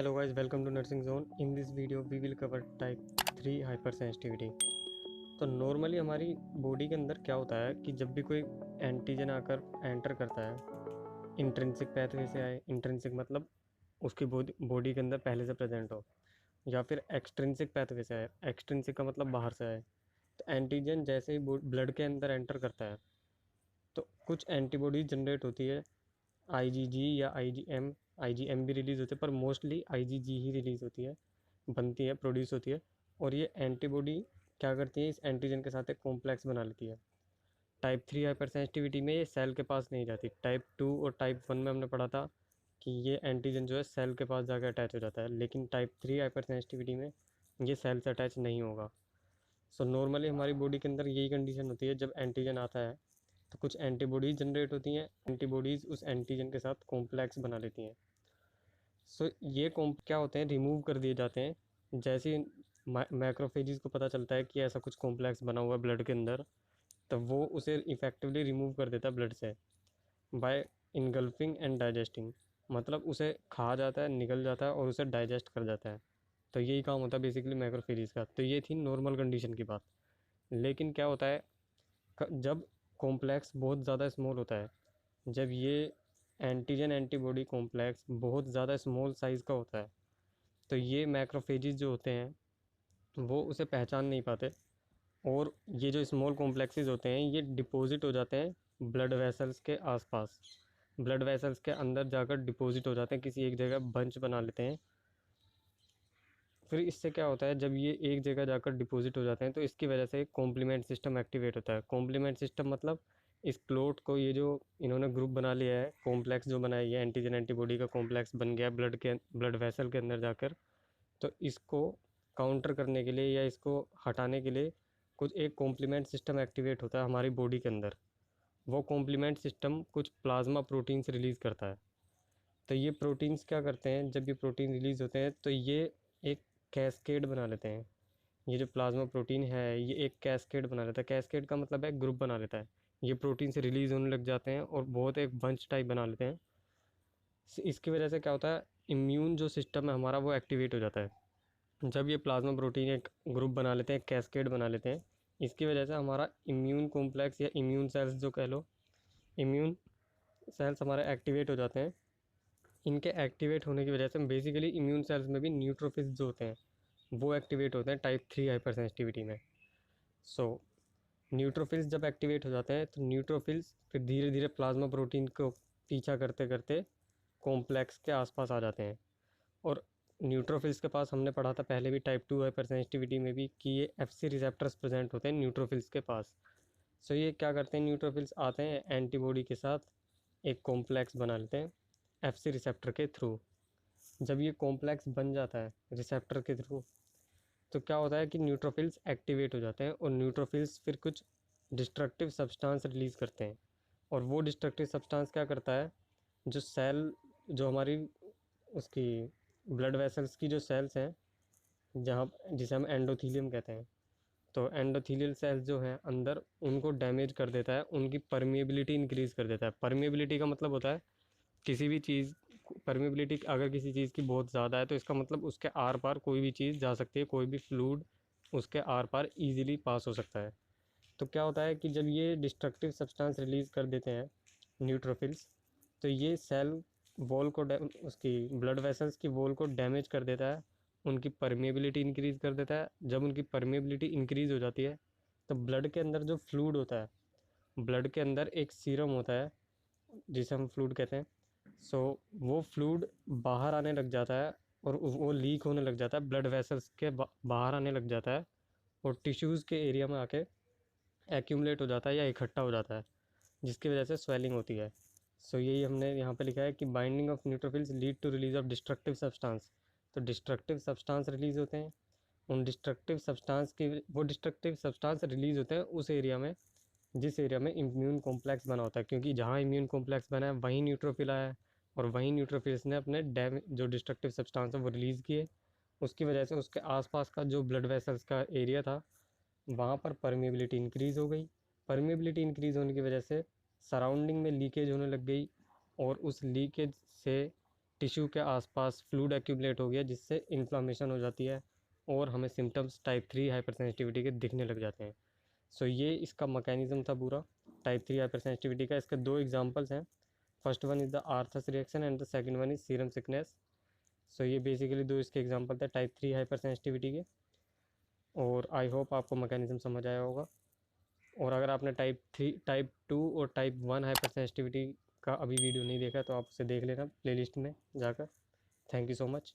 Hello guys, welcome to Nursing Zone. In this video we will cover type 3 hypersensitivity. तो normally हमारी body के अंदर क्या होता है कि जब भी कोई एंटीजन आकर एंटर करता है, इंट्रिंसिक पैथवे से आए, इंट्रिंसिक मतलब उसकी बॉडी के अंदर पहले से प्रेजेंट हो, या फिर एक्सट्रिंसिक पैथवे से आए, एक्सट्रिंसिक का मतलब बाहर से आए। तो एंटीजन जैसे ही ब्लड के अंदर एंटर करता है तो कुछ एंटीबॉडी जनरेट होती है, आईजीजी या आईजीएम भी रिलीज़ होते हैं, पर मोस्टली आईजीजी ही रिलीज़ होती है, बनती है, प्रोड्यूस होती है। और ये एंटीबॉडी क्या करती है, इस एंटीजन के साथ एक कॉम्प्लेक्स बना लेती है। टाइप 3 हाइपर सेंसिटिविटी में ये सेल के पास नहीं जाती। टाइप 2 और टाइप 1 में हमने पढ़ा था कि ये एंटीजन जो है सेल के पास जाकर अटैच हो जाता है, लेकिन टाइप 3 हाइपर सेंसिटिविटी में ये सेल से अटैच नहीं होगा। सो नॉर्मली हमारी बॉडी के अंदर यही कंडीशन होती है, जब एंटीजन आता है तो कुछ एंटीबॉडीज़ जनरेट होती हैं, एंटीबॉडीज़ उस एंटीजन के साथ कॉम्प्लेक्स बना लेती हैं। सो ये क्या होते हैं, रिमूव कर दिए जाते हैं। जैसे मैक्रोफेजेस को पता चलता है कि ऐसा कुछ कॉम्प्लेक्स बना हुआ है ब्लड के अंदर, तो वो उसे इफ़ेक्टिवली रिमूव कर देता है ब्लड से, बाय इनगल्फिंग एंड डाइजेस्टिंग। मतलब उसे खा जाता है, निकल जाता है और उसे डाइजेस्ट कर जाता है। तो यही काम होता है बेसिकली मैक्रोफेजेस का। तो ये थी नॉर्मल कंडीशन की बात। लेकिन क्या होता है जब कॉम्प्लेक्स बहुत ज़्यादा स्मॉल होता है, जब ये एंटीजन एंटीबॉडी कॉम्प्लेक्स बहुत ज़्यादा स्मॉल साइज़ का होता है, तो ये मैक्रोफेजेस जो होते हैं वो उसे पहचान नहीं पाते, और ये जो स्मॉल कॉम्प्लेक्सेस होते हैं ये डिपॉजिट हो जाते हैं ब्लड वेसल्स के आसपास। ब्लड वेसल्स के अंदर जाकर डिपॉजिट हो जाते हैं, किसी एक जगह बंच बना लेते हैं। फिर इससे क्या होता है, जब ये एक जगह जाकर डिपॉजिट हो जाते हैं तो इसकी वजह से कॉम्प्लीमेंट सिस्टम एक्टिवेट होता है। कॉम्प्लीमेंट सिस्टम मतलब इस क्लोट को, ये जो इन्होंने ग्रुप बना लिया है, कॉम्प्लेक्स जो बनाया है, एंटीजन एंटीबॉडी का कॉम्प्लेक्स बन गया ब्लड वेसल के अंदर जाकर, तो इसको काउंटर करने के लिए या इसको हटाने के लिए कुछ एक कॉम्प्लीमेंट सिस्टम एक्टिवेट होता है हमारी बॉडी के अंदर। वो कॉम्प्लीमेंट सिस्टम कुछ प्लाज्मा प्रोटीन्स रिलीज़ करता है। तो ये प्रोटीन्स क्या करते हैं, जब ये प्रोटीन रिलीज़ होते हैं तो ये एक कैस्केड बना लेते हैं। ये जो प्लाज्मा प्रोटीन है ये एक कैस्केड बना लेता है। कैस्केड का मतलब है ग्रुप बना लेता है। ये प्रोटीन से रिलीज़ होने लग जाते हैं और बहुत एक बंच टाइप बना लेते हैं। इसकी वजह से क्या होता है, इम्यून जो सिस्टम है हमारा वो एक्टिवेट हो जाता है। जब ये प्लाज्मा प्रोटीन एक ग्रुप बना लेते हैं, कैस्केड बना लेते हैं, इसकी वजह से हमारा इम्यून कॉम्प्लेक्स या इम्यून सेल्स जो कह लो, इम्यून सेल्स हमारे एक्टिवेट हो जाते हैं। इनके एक्टिवेट होने की वजह से बेसिकली इम्यून सेल्स में भी न्यूट्रोफिल्स जो होते हैं वो एक्टिवेट होते हैं टाइप 3 हाइपर सेंसिटिविटी में। सो न्यूट्रोफिल्स जब एक्टिवेट हो जाते हैं तो न्यूट्रोफिल्स फिर धीरे धीरे प्लाज्मा प्रोटीन को पीछा करते करते कॉम्प्लेक्स के आसपास आ जाते हैं। और न्यूट्रोफिल्स के पास हमने पढ़ा था पहले भी टाइप 2 हाइपर सेंसिटिविटी में भी कि ये एफसी रिसेप्टर्स प्रेजेंट होते हैं न्यूट्रोफिल्स के पास। सो ये क्या करते हैं, न्यूट्रोफिल्स आते हैं एंटीबॉडी के साथ एक कॉम्प्लेक्स बना लेते हैं एफसी रिसेप्टर के थ्रू। जब ये कॉम्प्लेक्स बन जाता है रिसेप्टर के थ्रू, तो क्या होता है कि न्यूट्रोफिल्स एक्टिवेट हो जाते हैं और न्यूट्रोफिल्स फिर कुछ डिस्ट्रक्टिव सब्सटेंस रिलीज़ करते हैं। और वो डिस्ट्रक्टिव सब्सटेंस क्या करता है, जो सेल, जो हमारी उसकी ब्लड वेसल्स की जो सेल्स हैं, जहाँ जिसे हम एंडोथीलियम कहते हैं, तो एंडोथीलियल सेल्स जो हैं अंदर उनको डैमेज कर देता है, उनकी परमिएबिलिटी इंक्रीज़ कर देता है। परमिएबिलिटी का मतलब होता है किसी भी चीज़, परमिएबिलिटी अगर किसी चीज़ की बहुत ज़्यादा है तो इसका मतलब उसके आर पार कोई भी चीज़ जा सकती है, कोई भी फ्लूइड उसके आर पार ईज़िली पास हो सकता है। तो क्या होता है कि जब ये डिस्ट्रक्टिव सब्सटेंस रिलीज़ कर देते हैं न्यूट्रोफिल्स, तो ये सेल वॉल को उसकी ब्लड वेसल्स की वॉल को डैमेज कर देता है, उनकी परमिएबिलिटी इंक्रीज़ कर देता है। जब उनकी परमिएबिलिटी इंक्रीज़ हो जाती है तो ब्लड के अंदर जो फ्लूइड होता है, ब्लड के अंदर एक सीरम होता है जिसे हम फ्लूइड कहते हैं। सो वो फ्लूइड बाहर आने लग जाता है और वो लीक होने लग जाता है, ब्लड वेसल्स के बाहर आने लग जाता है और टिश्यूज़ के एरिया में आके एक्यूमुलेट हो जाता है या इकट्ठा हो जाता है, जिसकी वजह से स्वेलिंग होती है। सो यही हमने यहाँ पे लिखा है कि binding of neutrophils lead to release of destructive substance. तो डिस्ट्रक्टिव सब्सटेंस रिलीज़ होते हैं, उन डिस्ट्रक्टिव सब्सटेंस की, वो डिस्ट्रक्टिव सब्सटेंस रिलीज़ होते हैं उस एरिया में जिस एरिया में इम्यून कॉम्प्लेक्स बना होता है, क्योंकि जहाँ इम्यून कॉम्प्लेक्स बना है वहीं न्यूट्रोफिल आया है और वहीं न्यूट्रोफिल्स ने अपने जो डिस्ट्रक्टिव सब्सटेंस है वो रिलीज़ किए। उसकी वजह से उसके आसपास का जो ब्लड वेसल्स का एरिया था वहाँ पर परमिएबिलिटी इंक्रीज़ हो गई। परमिएबिलिटी इंक्रीज़ होने की वजह से सराउंडिंग में लीकेज होने लग गई और उस लीकेज से टिश्यू के आसपास फ्लूइड एक्यूमुलेट हो गया, जिससे इन्फ्लामेशन हो जाती है और हमें सिम्टम्स टाइप 3 हाइपर सेंसिटिविटी के दिखने लग जाते हैं। सो ये इसका मैकेनिज्म था पूरा टाइप 3 हाइपर सेंसिटिविटी का। इसके दो एग्जांपल्स हैं, first one is the Arthus reaction and the second one is serum sickness. So ये बेसिकली दो इसके एग्जांपल थे टाइप 3 हाइपर सेंसिटिविटी के, और आई होप आपको मैकेनिज्म समझ आया होगा। और अगर आपने टाइप 2 और टाइप 1 हाइपर सेंसिटिविटी का अभी वीडियो नहीं देखा तो आप उसे देख लेना प्लेलिस्ट में जाकर। Thank you so much.